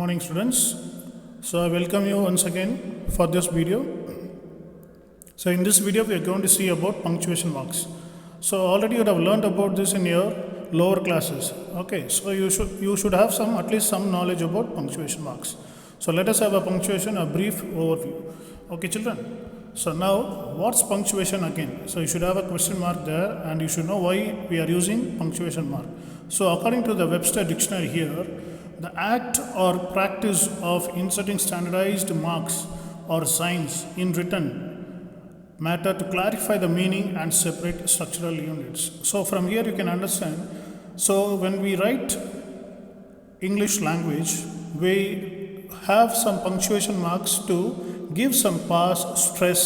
Morning students. So I welcome you once again for this video. So in this video we are going to see about punctuation marks. So already you have learned about this in your lower classes. Okay, so you should have at least some knowledge about punctuation marks. So let us have a brief overview. Okay children. So now what's punctuation again? So you should have a question mark there and you should know why we are using punctuation mark. So according to the Webster dictionary here, the act or practice of inserting standardized marks or signs in written matter to clarify the meaning and separate structural units. So from here you can understand. So when we write English language, we have some punctuation marks to give some pause, stress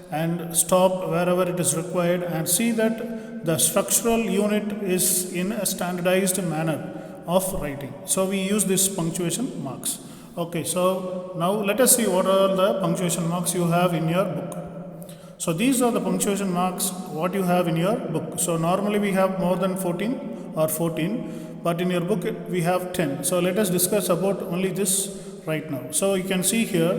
and stop wherever it is required and see that the structural unit is in a standardized manner of writing. So we use this punctuation marks. Okay, so now let us see what are the punctuation marks you have in your book. So these are the punctuation marks what you have in your book. So normally we have more than 14, but in your book we have 10. So let us discuss about only this right now. So you can see here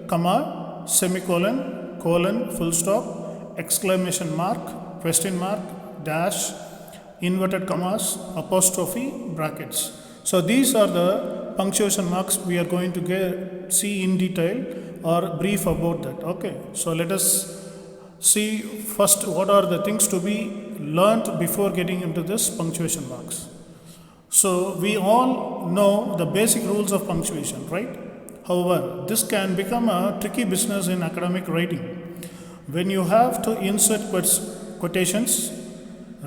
comma, semicolon, colon, full stop, exclamation mark, question mark, dash, inverted commas, apostrophe, brackets. So these are the punctuation marks we are going to see in detail or brief about that. Okay, so let us see first what are the things to be learnt before getting into this punctuation marks. So we all know the basic rules of punctuation, right? However, this can become a tricky business in academic writing. When you have to insert quotations,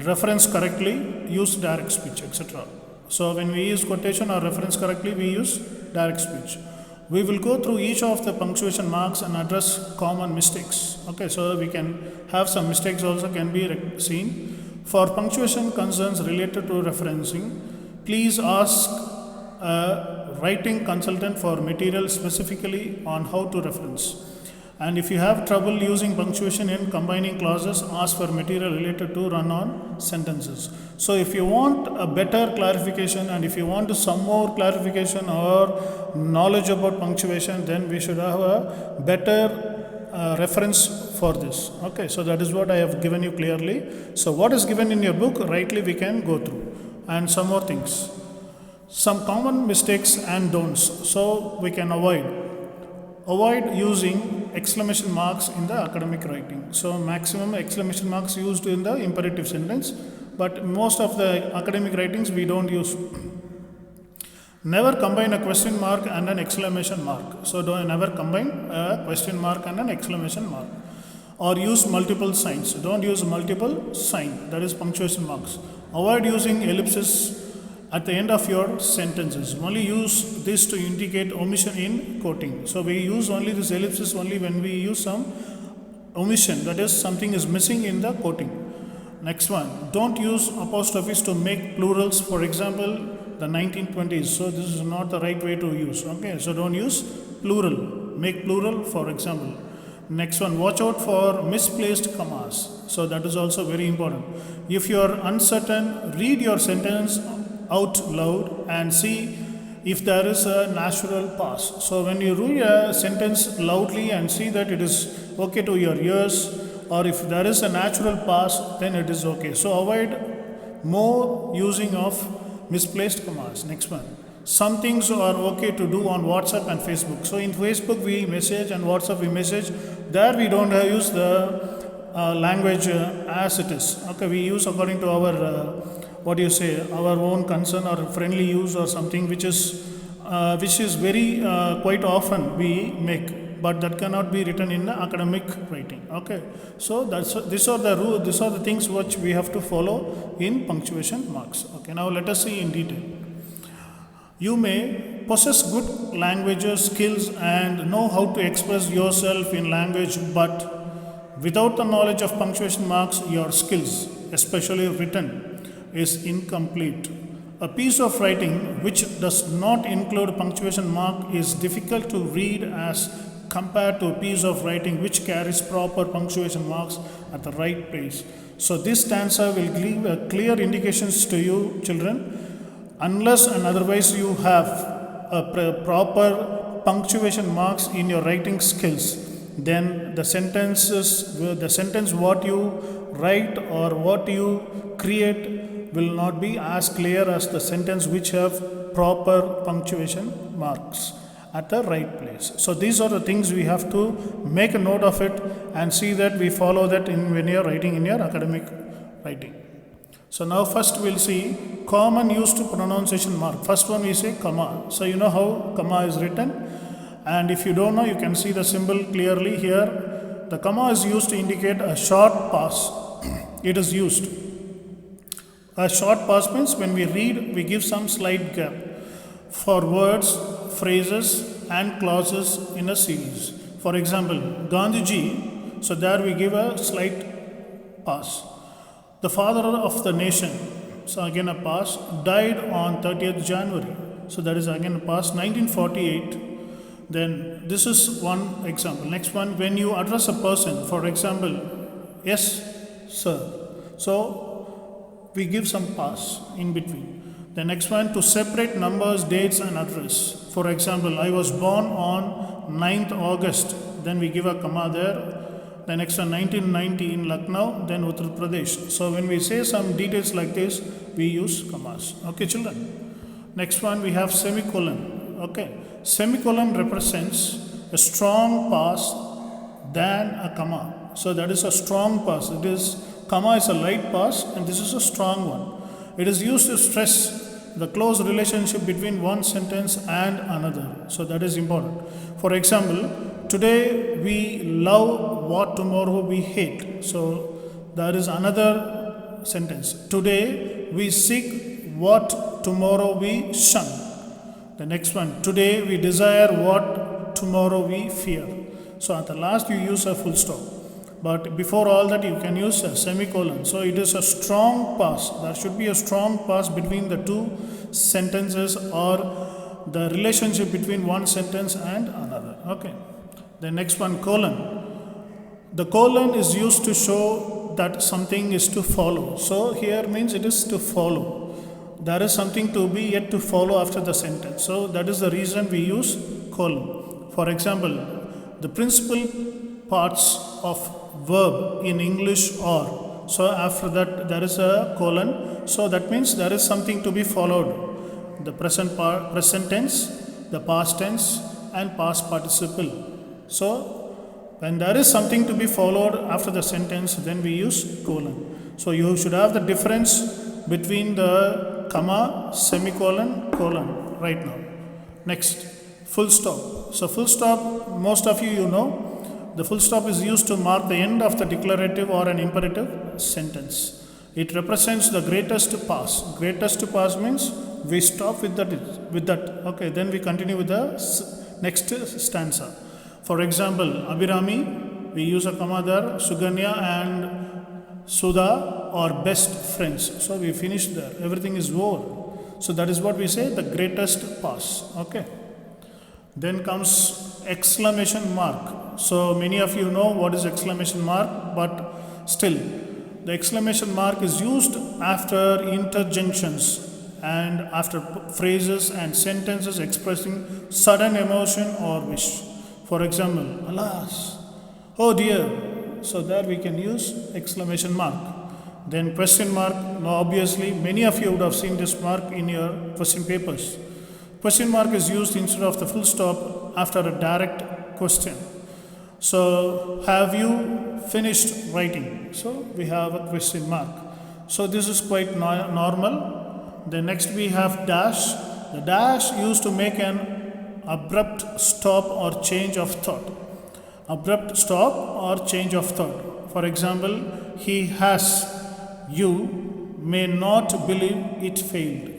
reference correctly, use direct speech, etc. So when we use quotation or reference correctly, we use direct speech. We will go through each of the punctuation marks and address common mistakes. Okay, so we can have some mistakes also can be seen. For punctuation concerns related to referencing, please ask a writing consultant for material specifically on how to reference. And if you have trouble using punctuation in combining clauses, ask for material related to run-on sentences. So if you want a better clarification and if you want some more clarification or knowledge about punctuation, then we should have a better reference for this. Okay, so that is what I have given you clearly. So what is given in your book, rightly we can go through. And some more things. Some common mistakes and don'ts. So we can avoid using exclamation marks in the academic writing. So maximum exclamation marks used in the imperative sentence, but most of the academic writings we don't use. Never combine a question mark and an exclamation mark. So never combine a question mark and an exclamation mark. Or use multiple signs. Don't use multiple sign, that is punctuation marks. Avoid using ellipses at the end of your sentences. Only use this to indicate omission in quoting. So we use only this ellipsis only when we use some omission, that is something is missing in the quoting. Next one, don't use apostrophes to make plurals, for example the 1920s. So this is not the right way to use. Okay, so don't use plural, make plural for example. Next one, watch out for misplaced commas. So that is also very important. If you are uncertain, read your sentence out loud and see if there is a natural pause. So when you read a sentence loudly and see that it is okay to your ears, or if there is a natural pause, then it is okay. So avoid more using of misplaced commas. Next one, some things are okay to do on WhatsApp and Facebook. So in Facebook we message and WhatsApp we message. There we don't use the language as it is. Okay, we use according to our our own concern or friendly use or something which is very quite often we make, but that cannot be written in the academic writing. Okay, so these are the things which we have to follow in punctuation marks. Okay, now let us see in detail. You may possess good language skills and know how to express yourself in language, but without the knowledge of punctuation marks, your skills, especially written, is incomplete. A piece of writing which does not include punctuation mark is difficult to read as compared to a piece of writing which carries proper punctuation marks at the right place. So this stanza will give clear indications to you children. Unless and otherwise you have proper punctuation marks in your writing skills, then the sentence what you write or what you create will not be as clear as the sentence which have proper punctuation marks at the right place. So these are the things we have to make a note of it and see that we follow that when you are writing in your academic writing. So now first we'll see common used pronunciation mark. First one we say comma. So you know how comma is written, and if you don't know, you can see the symbol clearly here. The comma is used to indicate a short pause. It is used. A short pause means when we read, we give some slight gap for words, phrases and clauses in a series. For example, Gandhiji, so there we give a slight pause. The father of the nation, so again a pause, died on 30th January. So that is again a pause, 1948. Then this is one example. Next one, when you address a person, for example, yes, sir. So we give some pause in between. The next one, to separate numbers, dates and address. For example, I was born on 9th August. Then we give a comma there. The next one, 1990 in Lucknow, then Uttar Pradesh. So when we say some details like this, we use commas. Okay, children. Next one, we have semicolon. Okay. Semicolon represents a strong pause than a comma. So that is a strong pause. It is, comma is a light pause and this is a strong one. It is used to stress the close relationship between one sentence and another. So that is important. For example, today we love what tomorrow we hate. So there is another sentence. Today we seek what tomorrow we shun. The next one. Today we desire what tomorrow we fear. So at the last you use a full stop. But before all that you can use a semicolon. So it is a strong pause. There should be a strong pause between the two sentences or the relationship between one sentence and another. Okay. The next one, colon. The colon is used to show that something is to follow. So here means it is to follow. There is something to be yet to follow after the sentence. So that is the reason we use colon. For example, the principal parts of verb in English are. So after that there is a colon. So that means there is something to be followed. The present tense, the past tense and past participle. So when there is something to be followed after the sentence, then we use colon. So you should have the difference between the comma, semicolon, colon right now. Next, full stop. So full stop, most of you know. The full stop is used to mark the end of the declarative or an imperative sentence. It represents the greatest pause. Greatest pause means we stop with that. Okay, then we continue with the next stanza. For example, Abhirami, we use a comma there. Suganya and Sudha are best friends. So we finish there. Everything is over. So that is what we say, the greatest pause. Okay. Then comes exclamation mark. So many of you know what is exclamation mark, but still the exclamation mark is used after interjunctions and after phrases and sentences expressing sudden emotion or wish. For example, alas, oh dear. So there we can use exclamation mark. Then question mark. Now obviously many of you would have seen this mark in your question papers. Question mark is used instead of the full stop after a direct question. So have you finished writing? So we have a question mark. So this is quite normal. Then next we have dash. The dash used to make an abrupt stop or change of thought. Abrupt stop or change of thought. For example, he has, you may not believe it failed.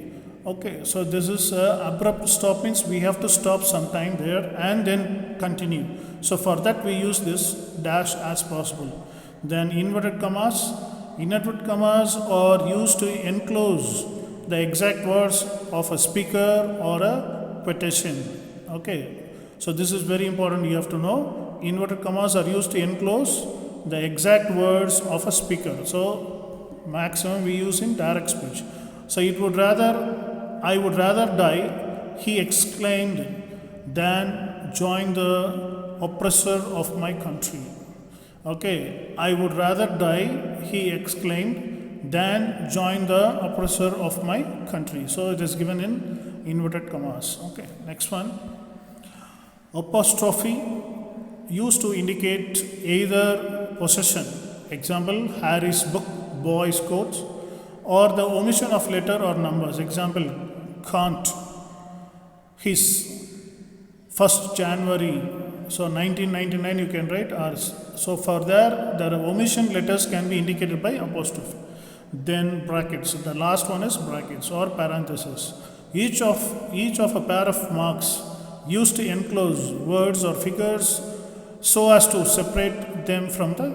Okay, so this is abrupt stop means we have to stop sometime there and then continue. So for that we use this dash as possible. Then inverted commas. Inverted commas are used to enclose the exact words of a speaker or a quotation. Okay, so this is very important, you have to know. Inverted commas are used to enclose the exact words of a speaker. So maximum we use in direct speech. So I would rather die, he exclaimed, than join the oppressor of my country. Okay, I would rather die, he exclaimed, than join the oppressor of my country. So it is given in inverted commas. Okay, next one. Apostrophe used to indicate either possession, example, Harry's book, boy's coat, or the omission of letter or numbers, example, can't, his, 1st January, so 1999 you can write ours. So for there, the omission letters can be indicated by apostrophe. Then brackets, the last one is brackets or parenthesis. Each of a pair of marks used to enclose words or figures so as to separate them from the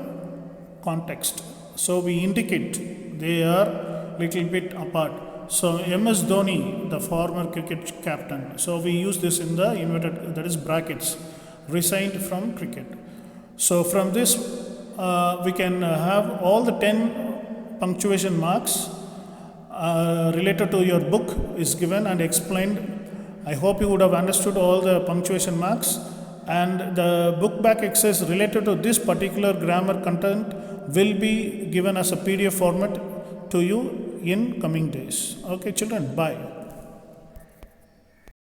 context. So we indicate they are little bit apart. So MS Dhoni, the former cricket captain, so we use this in the inverted, that is brackets, resigned from cricket. So from this we can have all the 10 punctuation marks related to your book is given and explained. I hope you would have understood all the punctuation marks, and the book back exercise related to this particular grammar content will be given as a PDF format to you in coming days. Okay children, bye.